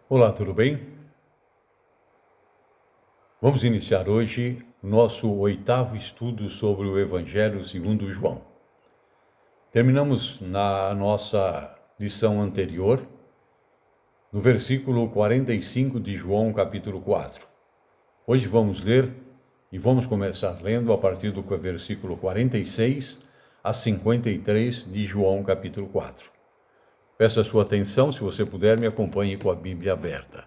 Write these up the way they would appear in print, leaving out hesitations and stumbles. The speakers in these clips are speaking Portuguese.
Olá, tudo bem? Vamos iniciar hoje nosso 8º estudo sobre o Evangelho segundo João. Terminamos na nossa lição anterior, no versículo 45 de João, capítulo 4. Hoje vamos ler e vamos começar lendo a partir do versículo 46 a 53 de João, capítulo 4. Peço a sua atenção, se você puder, me acompanhe com a Bíblia aberta.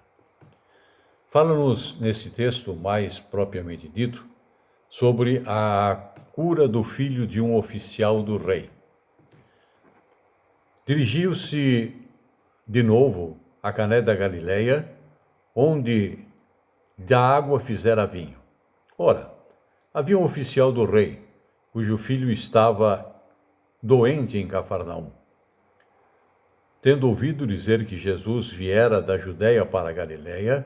Fala-nos, nesse texto mais propriamente dito, sobre a cura do filho de um oficial do rei. Dirigiu-se de novo a Caná da Galileia, onde da água fizera vinho. Ora, havia um oficial do rei, cujo filho estava doente em Cafarnaum. Tendo ouvido dizer que Jesus viera da Judéia para a Galileia,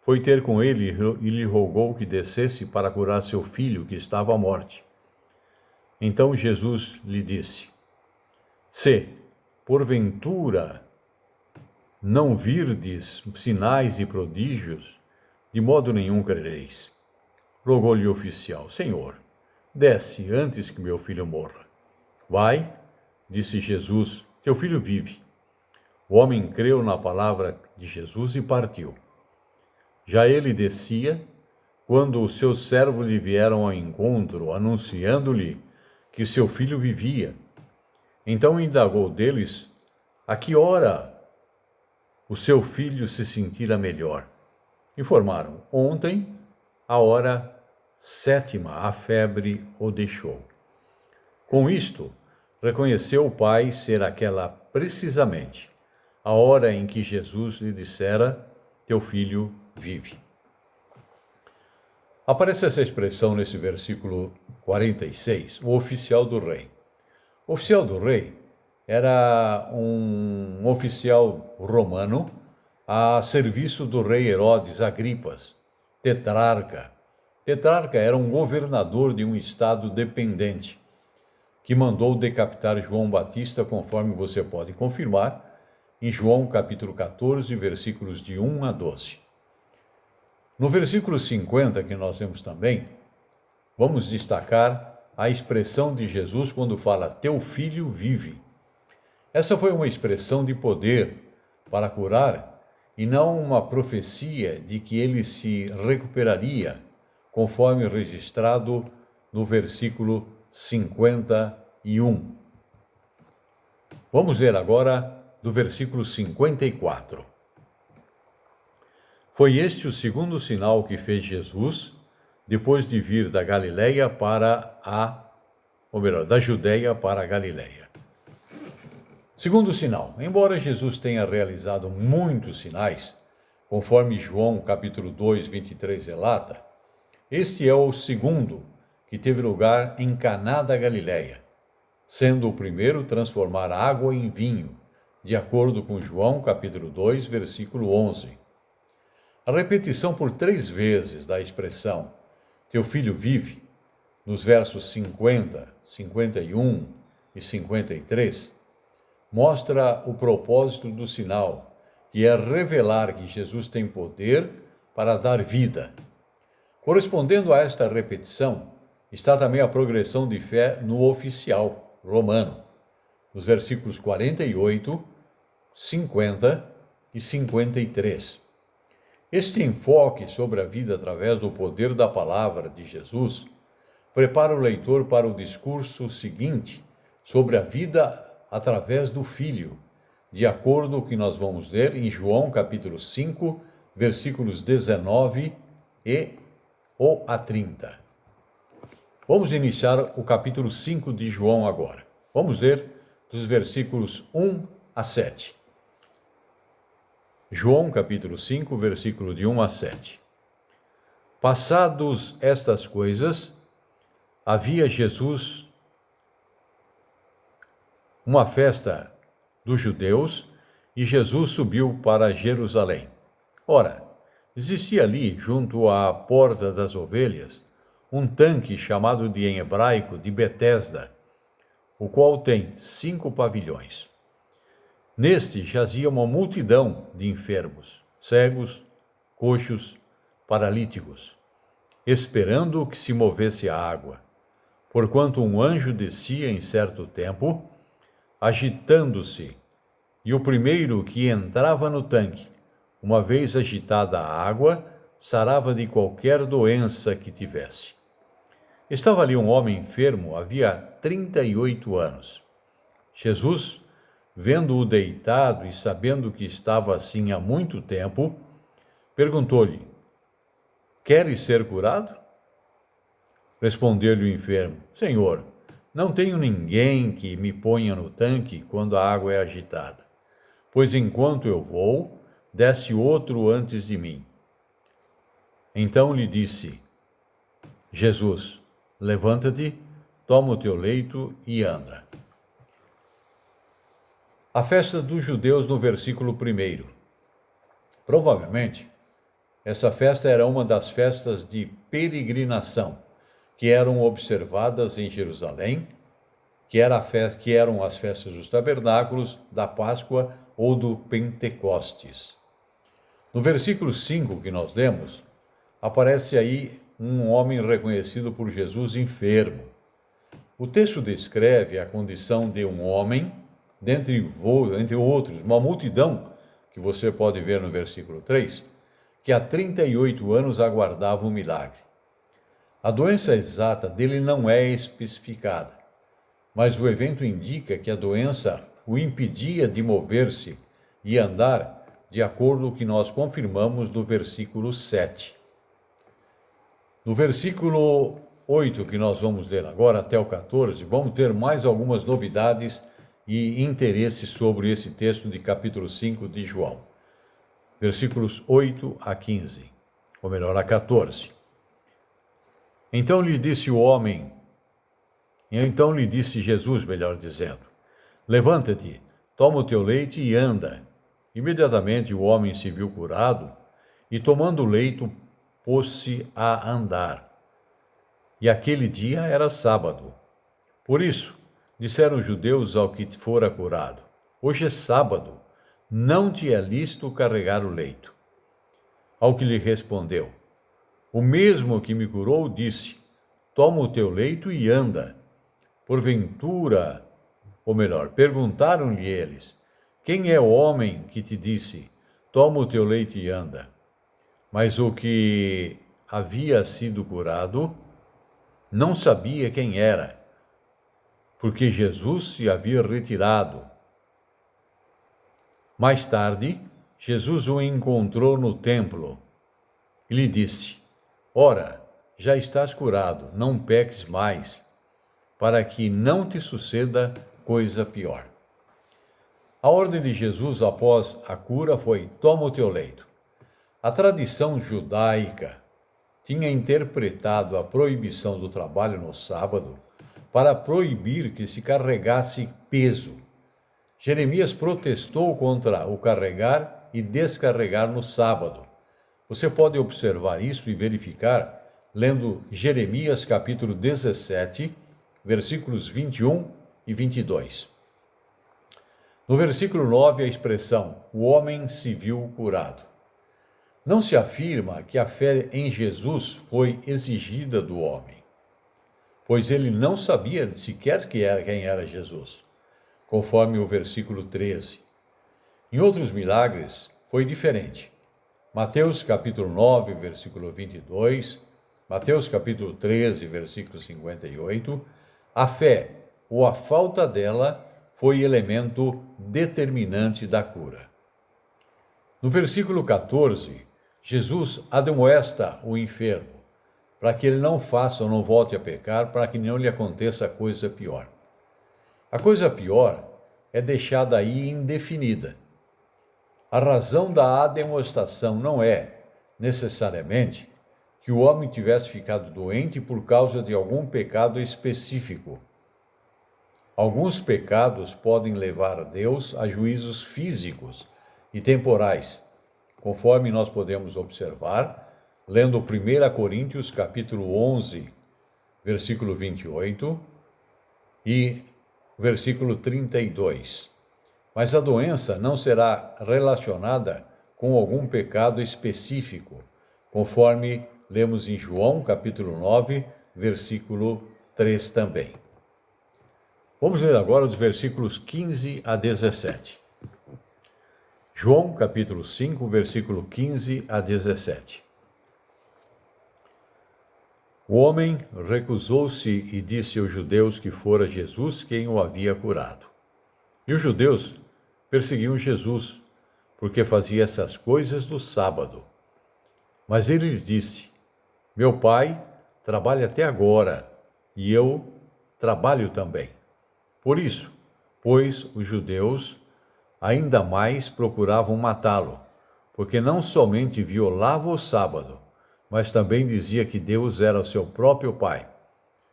foi ter com ele e lhe rogou que descesse para curar seu filho, que estava à morte. Então Jesus lhe disse: Se, porventura, não virdes sinais e prodígios, de modo nenhum crereis. Rogou-lhe o oficial: Senhor, desce antes que meu filho morra. Vai, disse Jesus, teu filho vive. O homem creu na palavra de Jesus e partiu. Já ele descia, quando os seus servos lhe vieram ao encontro, anunciando-lhe que seu filho vivia. Então indagou deles a que hora o seu filho se sentira melhor. Informaram: ontem, a hora 7ª, a febre o deixou. Com isto, reconheceu o pai ser aquela precisamente a hora em que Jesus lhe dissera: teu filho vive. Aparece essa expressão nesse versículo 46, o oficial do rei. O oficial do rei era um oficial romano a serviço do rei Herodes Agripas, tetrarca. Tetrarca era um governador de um estado dependente, que mandou decapitar João Batista, conforme você pode confirmar, em João capítulo 14, versículos de 1 a 12. No versículo 50, que nós temos também, vamos destacar a expressão de Jesus quando fala: teu filho vive. Essa foi uma expressão de poder para curar e não uma profecia de que ele se recuperaria, conforme registrado no versículo 51. Vamos ver agora do versículo 54. Foi este o segundo sinal que fez Jesus, depois de vir da Galileia da Judéia para a Galileia. Segundo sinal, embora Jesus tenha realizado muitos sinais, conforme João capítulo 2, 23 relata, este é o segundo que teve lugar em Caná da Galileia, sendo o primeiro transformar água em vinho, de acordo com João capítulo 2, versículo 11. A repetição por 3 vezes da expressão teu filho vive, nos versos 50, 51 e 53, mostra o propósito do sinal, que é revelar que Jesus tem poder para dar vida. Correspondendo a esta repetição, está também a progressão de fé no oficial romano, nos versículos 48, 50 e 53. Este enfoque sobre a vida através do poder da palavra de Jesus prepara o leitor para o discurso seguinte sobre a vida através do Filho, de acordo com o que nós vamos ler em João capítulo 5, versículos 19 a 30. Vamos iniciar o capítulo 5 de João agora. Vamos ler dos versículos 1 a 7. João capítulo 5, versículo de 1 a 7. Passados estas coisas, havia Jesus uma festa dos judeus e Jesus subiu para Jerusalém. Ora, existia ali, junto à porta das ovelhas, um tanque chamado em hebraico de Betesda, o qual tem 5 pavilhões. Neste jazia uma multidão de enfermos, cegos, coxos, paralíticos, esperando que se movesse a água, porquanto um anjo descia em certo tempo, agitando-se, e o primeiro que entrava no tanque, uma vez agitada a água, sarava de qualquer doença que tivesse. Estava ali um homem enfermo havia 38 anos. Jesus, vendo-o deitado e sabendo que estava assim há muito tempo, perguntou-lhe: Queres ser curado? Respondeu-lhe o enfermo: Senhor, não tenho ninguém que me ponha no tanque quando a água é agitada, pois enquanto eu vou, desce outro antes de mim. Então lhe disse Jesus: Levanta-te, toma o teu leito e anda. A festa dos judeus no versículo 1. Provavelmente, essa festa era uma das festas de peregrinação que eram observadas em Jerusalém, que eram as festas dos tabernáculos, da Páscoa ou do Pentecostes. No versículo 5 que nós lemos, aparece aí um homem reconhecido por Jesus enfermo. O texto descreve a condição de um homem, entre outros, uma multidão, que você pode ver no versículo 3, que há 38 anos aguardava um milagre. A doença exata dele não é especificada, mas o evento indica que a doença o impedia de mover-se e andar, de acordo com o que nós confirmamos no versículo 7. No versículo 8, que nós vamos ler agora, até o 14, vamos ver mais algumas novidades e interesses sobre esse texto de capítulo 5 de João. Versículos 8 a 15, ou melhor, a 14. Então lhe disse Jesus, melhor dizendo: Levanta-te, toma o teu leite e anda. Imediatamente o homem se viu curado e, tomando o leito, pôs-se a andar. E aquele dia era sábado. Por isso, disseram os judeus ao que fora curado: Hoje é sábado, não te é lícito carregar o leito. Ao que lhe respondeu: O mesmo que me curou disse: Toma o teu leito e anda. Porventura, ou melhor, perguntaram-lhe eles: Quem é o homem que te disse: Toma o teu leito e anda? Mas o que havia sido curado não sabia quem era, porque Jesus se havia retirado. Mais tarde, Jesus o encontrou no templo e lhe disse: Ora, já estás curado, não peques mais, para que não te suceda coisa pior. A ordem de Jesus após a cura foi: toma o teu leito. A tradição judaica tinha interpretado a proibição do trabalho no sábado para proibir que se carregasse peso. Jeremias protestou contra o carregar e descarregar no sábado. Você pode observar isso e verificar lendo Jeremias capítulo 17, versículos 21 e 22. No versículo 9, a expressão, o homem se viu curado. Não se afirma que a fé em Jesus foi exigida do homem, pois ele não sabia sequer quem era Jesus, conforme o versículo 13. Em outros milagres, foi diferente. Mateus capítulo 9, versículo 22, Mateus capítulo 13, versículo 58, a fé, ou a falta dela, foi elemento determinante da cura. No versículo 14, Jesus admoesta o enfermo, para que ele não faça ou não volte a pecar, para que não lhe aconteça coisa pior. A coisa pior é deixada aí indefinida. A razão da admoestação não é, necessariamente, que o homem tivesse ficado doente por causa de algum pecado específico. Alguns pecados podem levar Deus a juízos físicos e temporais, conforme nós podemos observar, lendo 1 Coríntios capítulo 11, versículo 28 e versículo 32. Mas a doença não será relacionada com algum pecado específico, conforme lemos em João, capítulo 9, versículo 3 também. Vamos ler agora os versículos 15 a 17. João, capítulo 5, versículo 15 a 17. O homem recusou-se e disse aos judeus que fora Jesus quem o havia curado. E os judeus perseguiam Jesus, porque fazia essas coisas no sábado. Mas ele lhes disse: Meu pai trabalha até agora, e eu trabalho também. Por isso, pois os judeus ainda mais procuravam matá-lo, porque não somente violava o sábado, mas também dizia que Deus era o seu próprio Pai,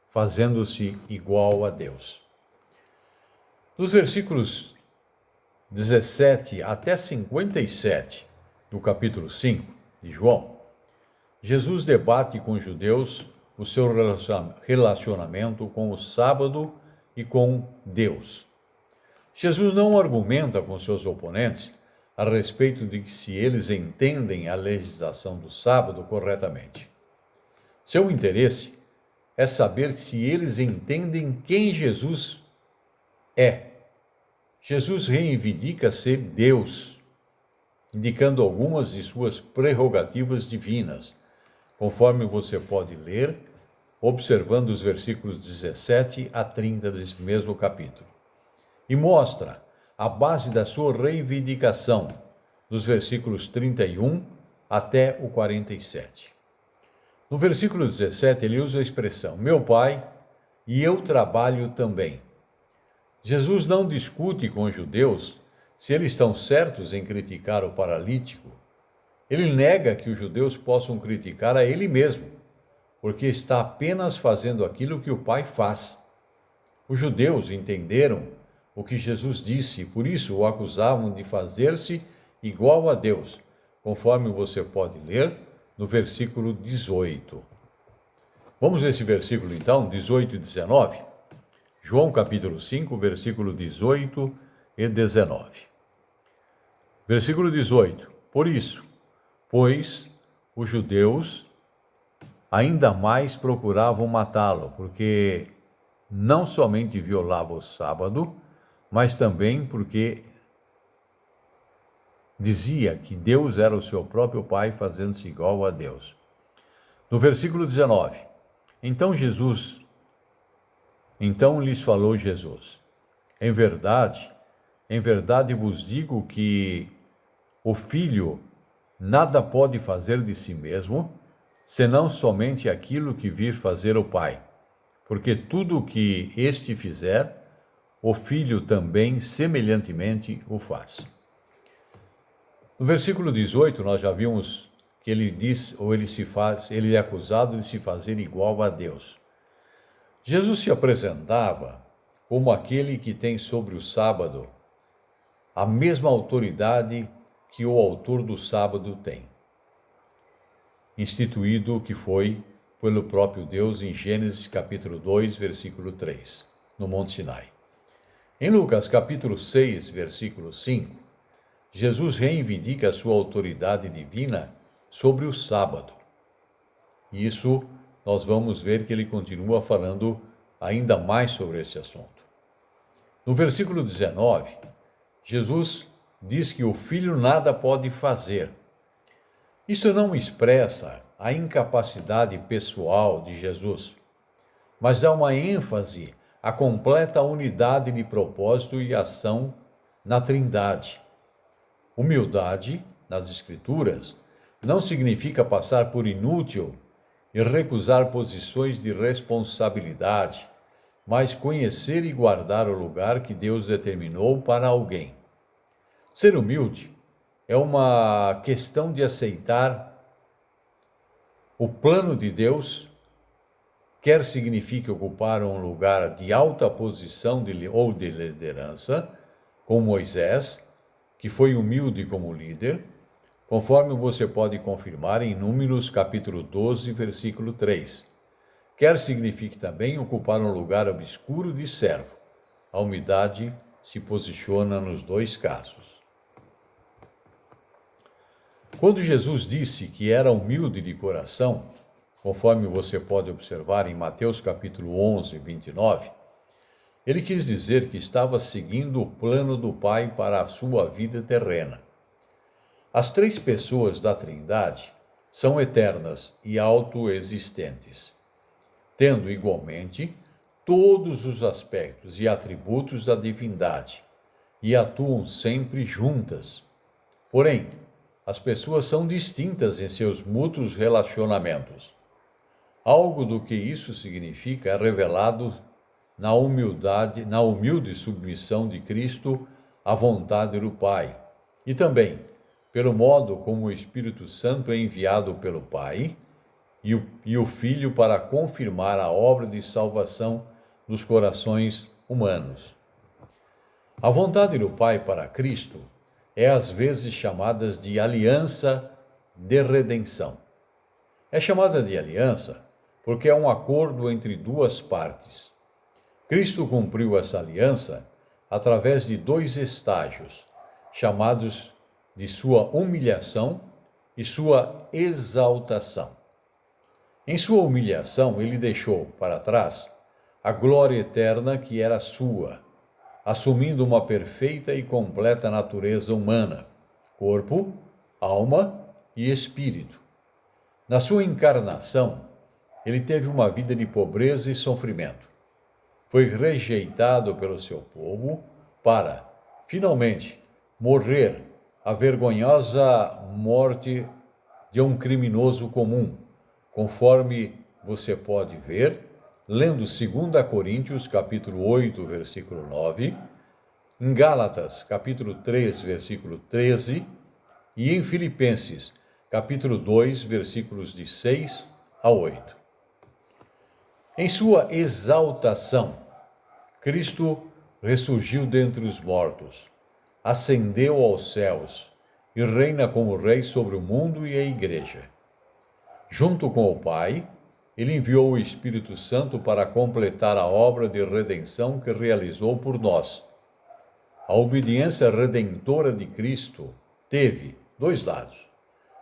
fazendo-se igual a Deus. Nos versículos 17 até 57 do capítulo 5 de João, Jesus debate com os judeus o seu relacionamento com o sábado e com Deus. Jesus não argumenta com seus oponentes a respeito de que se eles entendem a legislação do sábado corretamente. Seu interesse é saber se eles entendem quem Jesus é. Jesus reivindica ser Deus, indicando algumas de suas prerrogativas divinas, conforme você pode ler, observando os versículos 17 a 30 desse mesmo capítulo. E mostra a base da sua reivindicação, dos versículos 31 até o 47. No versículo 17, ele usa a expressão, meu pai, e eu trabalho também. Jesus não discute com os judeus se eles estão certos em criticar o paralítico. Ele nega que os judeus possam criticar a ele mesmo, porque está apenas fazendo aquilo que o pai faz. Os judeus entenderam o que Jesus disse, e por isso o acusavam de fazer-se igual a Deus, conforme você pode ler no versículo 18. Vamos ver esse versículo então, 18 e 19? João capítulo 5, versículo 18 e 19. Versículo 18. Por isso, pois os judeus ainda mais procuravam matá-lo, porque não somente violava o sábado, mas também porque dizia que Deus era o seu próprio Pai, fazendo-se igual a Deus. No versículo 19, então lhes falou Jesus, em verdade vos digo que o Filho nada pode fazer de si mesmo, senão somente aquilo que vir fazer o Pai, porque tudo o que este fizer, o Filho também semelhantemente o faz. No versículo 18, nós já vimos que ele diz, ou ele é acusado de se fazer igual a Deus. Jesus se apresentava como aquele que tem sobre o sábado a mesma autoridade que o autor do sábado tem, instituído que foi pelo próprio Deus em Gênesis capítulo 2, versículo 3, no Monte Sinai. Em Lucas capítulo 6, versículo 5, Jesus reivindica a sua autoridade divina sobre o sábado. Isso nós vamos ver que ele continua falando ainda mais sobre esse assunto. No versículo 19, Jesus diz que o Filho nada pode fazer. Isso não expressa a incapacidade pessoal de Jesus, mas dá uma ênfase à completa unidade de propósito e ação na Trindade. Humildade, nas Escrituras, não significa passar por inútil e recusar posições de responsabilidade, mas conhecer e guardar o lugar que Deus determinou para alguém. Ser humilde é uma questão de aceitar o plano de Deus, quer signifique ocupar um lugar de alta posição ou de liderança, como Moisés, que foi humilde como líder, conforme você pode confirmar em Números capítulo 12, versículo 3. Quer signifique também ocupar um lugar obscuro de servo. A humildade se posiciona nos dois casos. Quando Jesus disse que era humilde de coração, conforme você pode observar em Mateus capítulo 11, 29, ele quis dizer que estava seguindo o plano do Pai para a sua vida terrena. As três pessoas da Trindade são eternas e autoexistentes, tendo igualmente todos os aspectos e atributos da divindade, e atuam sempre juntas. Porém, as pessoas são distintas em seus mútuos relacionamentos. Algo do que isso significa é revelado na humilde submissão de Cristo à vontade do Pai, e também pelo modo como o Espírito Santo é enviado pelo Pai e o Filho para confirmar a obra de salvação nos corações humanos. A vontade do Pai para Cristo é às vezes chamada de aliança de redenção. É chamada de aliança porque é um acordo entre duas partes. Cristo cumpriu essa aliança através de dois estágios, chamados de sua humilhação e sua exaltação. Em sua humilhação, ele deixou para trás a glória eterna que era sua, assumindo uma perfeita e completa natureza humana, corpo, alma e espírito. Na sua encarnação, ele teve uma vida de pobreza e sofrimento. Foi rejeitado pelo seu povo para, finalmente, morrer a vergonhosa morte de um criminoso comum, conforme você pode ver, lendo 2 Coríntios, capítulo 8, versículo 9, em Gálatas, capítulo 3, versículo 13, e em Filipenses, capítulo 2, versículos de 6 a 8. Em sua exaltação, Cristo ressurgiu dentre os mortos, ascendeu aos céus e reina como rei sobre o mundo e a igreja. Junto com o Pai, ele enviou o Espírito Santo para completar a obra de redenção que realizou por nós. A obediência redentora de Cristo teve dois lados,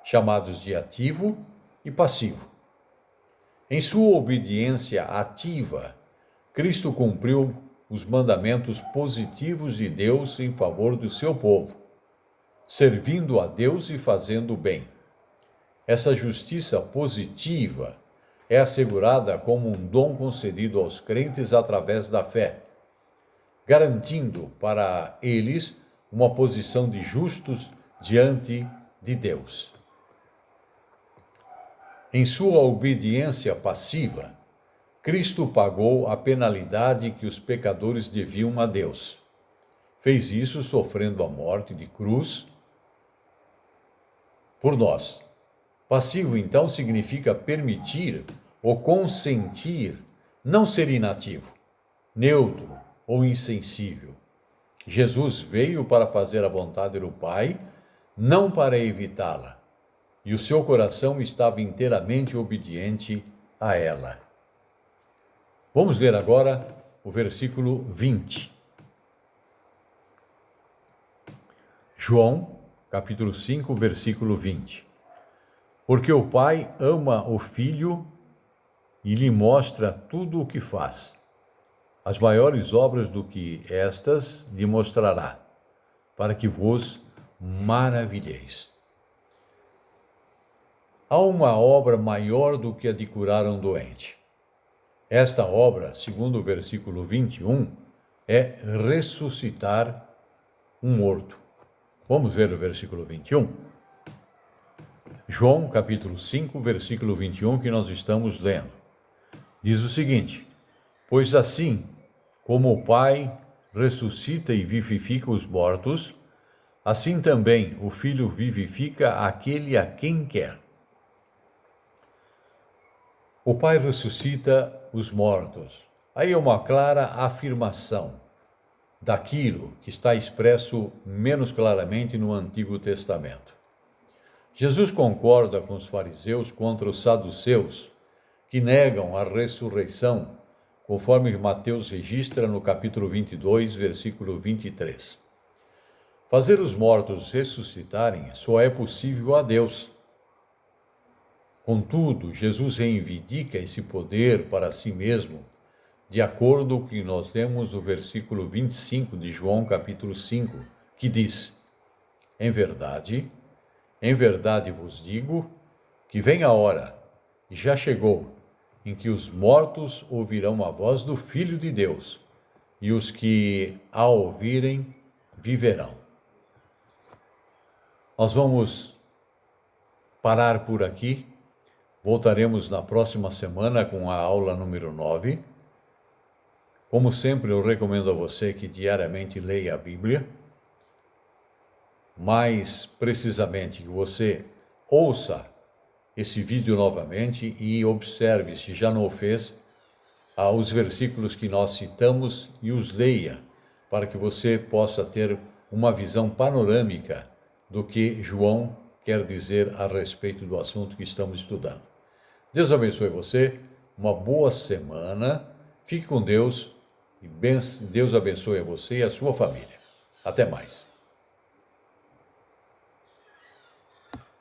chamados de ativo e passivo. Em sua obediência ativa, Cristo cumpriu os mandamentos positivos de Deus em favor do seu povo, servindo a Deus e fazendo o bem. Essa justiça positiva é assegurada como um dom concedido aos crentes através da fé, garantindo para eles uma posição de justos diante de Deus. Em sua obediência passiva, Cristo pagou a penalidade que os pecadores deviam a Deus. Fez isso sofrendo a morte de cruz por nós. Passivo, então, significa permitir ou consentir, não ser inativo, neutro ou insensível. Jesus veio para fazer a vontade do Pai, não para evitá-la, e o seu coração estava inteiramente obediente a ela. Vamos ler agora o versículo 20. João, capítulo 5, versículo 20. Porque o Pai ama o Filho e lhe mostra tudo o que faz. As maiores obras do que estas lhe mostrará, para que vos maravilheis. Há uma obra maior do que a de curar um doente. Esta obra, segundo o versículo 21, é ressuscitar um morto. Vamos ver o versículo 21. João, capítulo 5, versículo 21, que nós estamos lendo. Diz o seguinte: pois assim como o Pai ressuscita e vivifica os mortos, assim também o Filho vivifica aquele a quem quer. O Pai ressuscita os mortos. Aí é uma clara afirmação daquilo que está expresso menos claramente no Antigo Testamento. Jesus concorda com os fariseus contra os saduceus, que negam a ressurreição, conforme Mateus registra no capítulo 22, versículo 23. Fazer os mortos ressuscitarem só é possível a Deus. Contudo, Jesus reivindica esse poder para si mesmo, de acordo com o que nós temos no versículo 25 de João capítulo 5, que diz: em verdade vos digo, que vem a hora, e já chegou, em que os mortos ouvirão a voz do Filho de Deus, e os que a ouvirem viverão. Nós vamos parar por aqui. Voltaremos na próxima semana com a aula número 9. Como sempre, eu recomendo a você que diariamente leia a Bíblia. Mais precisamente, que você ouça esse vídeo novamente e observe, se já não o fez, os versículos que nós citamos e os leia, para que você possa ter uma visão panorâmica do que João quer dizer a respeito do assunto que estamos estudando. Deus abençoe você, uma boa semana, fique com Deus e Deus abençoe a você e a sua família. Até mais.